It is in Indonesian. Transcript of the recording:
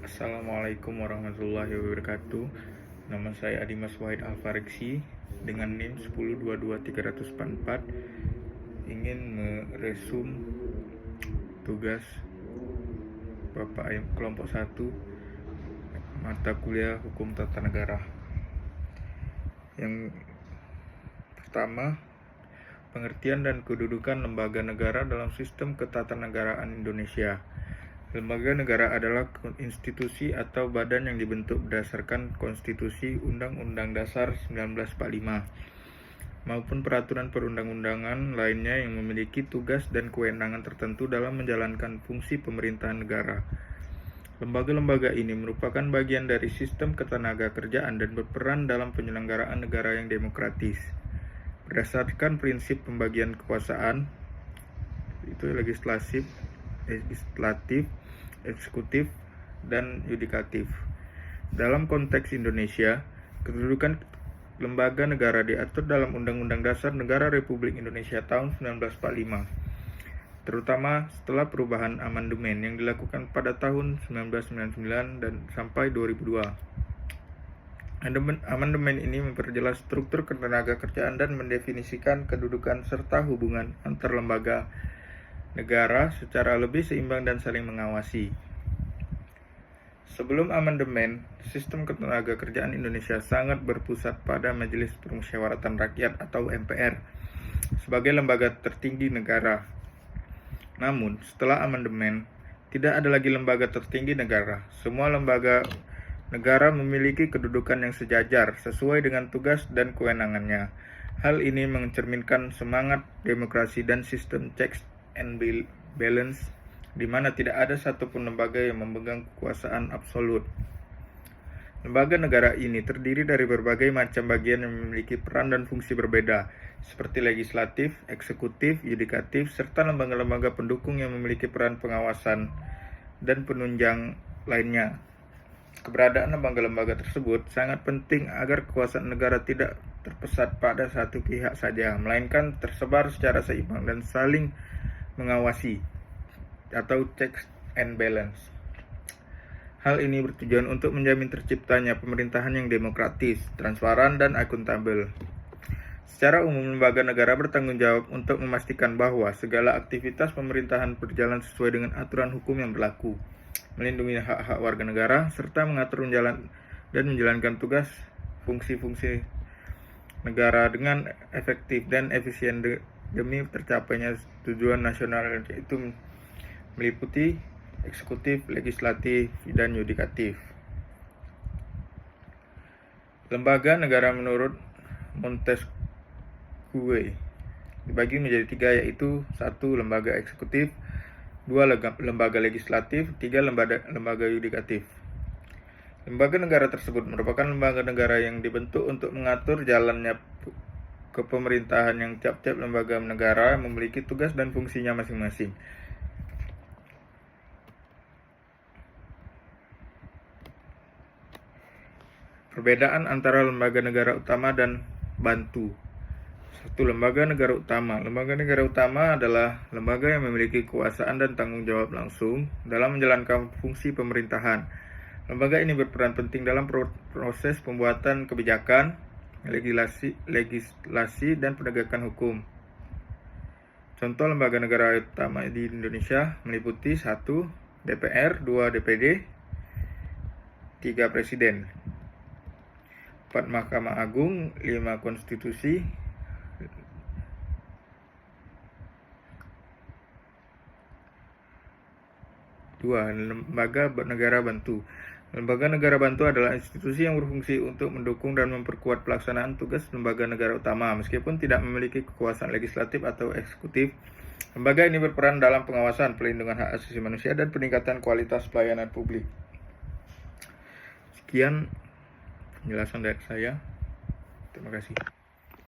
Assalamualaikum warahmatullahi wabarakatuh. Nama saya Adimas Wahid Alfariksi dengan NIM 1022344. Ingin meresum tugas Bapak kelompok 1 mata kuliah Hukum Tata Negara. Yang pertama, pengertian dan kedudukan lembaga negara dalam sistem ketatanegaraan Indonesia. Lembaga negara adalah institusi atau badan yang dibentuk berdasarkan Konstitusi Undang-Undang Dasar 1945 maupun peraturan perundang-undangan lainnya yang memiliki tugas dan kewenangan tertentu dalam menjalankan fungsi pemerintahan negara. Lembaga-lembaga ini merupakan bagian dari sistem ketenagakerjaan dan berperan dalam penyelenggaraan negara yang demokratis. Berdasarkan prinsip pembagian kekuasaan, itu legislatif, eksekutif, dan yudikatif. Dalam konteks Indonesia, kedudukan lembaga negara diatur dalam Undang-Undang Dasar Negara Republik Indonesia tahun 1945, terutama setelah perubahan amandemen yang dilakukan pada tahun 1999 dan sampai 2002. Amandemen ini memperjelas struktur ketenagakerjaan dan mendefinisikan kedudukan serta hubungan antar lembaga negara secara lebih seimbang dan saling mengawasi. Sebelum amandemen, sistem ketenagakerjaan Indonesia sangat berpusat pada Majelis Permusyawaratan Rakyat atau MPR sebagai lembaga tertinggi negara. Namun, setelah amandemen, tidak ada lagi lembaga tertinggi negara. Semua lembaga negara memiliki kedudukan yang sejajar sesuai dengan tugas dan kewenangannya. Hal ini mencerminkan semangat demokrasi dan sistem checks and balance, di mana tidak ada satupun lembaga yang memegang kekuasaan absolut. Lembaga negara ini terdiri dari berbagai macam bagian yang memiliki peran dan fungsi berbeda, seperti legislatif, eksekutif, yudikatif, serta lembaga-lembaga pendukung yang memiliki peran pengawasan dan penunjang lainnya. Keberadaan lembaga-lembaga tersebut sangat penting agar kekuasaan negara tidak terpusat pada satu pihak saja, melainkan tersebar secara seimbang dan saling mengawasi atau checks and balance. Hal ini bertujuan untuk menjamin terciptanya pemerintahan yang demokratis, transparan, dan akuntabel. Secara umum, lembaga negara bertanggung jawab untuk memastikan bahwa segala aktivitas pemerintahan berjalan sesuai dengan aturan hukum yang berlaku, melindungi hak-hak warga negara, serta mengatur dan menjalankan tugas fungsi-fungsi negara dengan efektif dan efisien demi tercapainya tujuan nasional, yaitu meliputi eksekutif, legislatif, dan yudikatif. Lembaga negara menurut Montesquieu dibagi menjadi 3, yaitu 1. Lembaga eksekutif, 2. Lembaga legislatif, 3. Lembaga yudikatif. Lembaga negara tersebut merupakan lembaga negara yang dibentuk untuk mengatur jalannya kepemerintahan yang tiap-tiap lembaga negara memiliki tugas dan fungsinya masing-masing. Perbedaan antara lembaga negara utama dan bantu. 1. Lembaga negara utama. Lembaga negara utama adalah lembaga yang memiliki kekuasaan dan tanggung jawab langsung dalam menjalankan fungsi pemerintahan. Lembaga ini berperan penting dalam proses pembuatan kebijakan, legislasi, dan penegakan hukum. Contoh lembaga negara utama di Indonesia meliputi 1. DPR, 2. DPD, 3. Presiden, 4. Mahkamah Agung, 5. Konstitusi, 2. Lembaga negara bantu. Lembaga negara bantu adalah institusi yang berfungsi untuk mendukung dan memperkuat pelaksanaan tugas lembaga negara utama. Meskipun tidak memiliki kekuasaan legislatif atau eksekutif, lembaga ini berperan dalam pengawasan, pelindungan hak asasi manusia, dan peningkatan kualitas pelayanan publik. Sekian penjelasan dari saya. Terima kasih.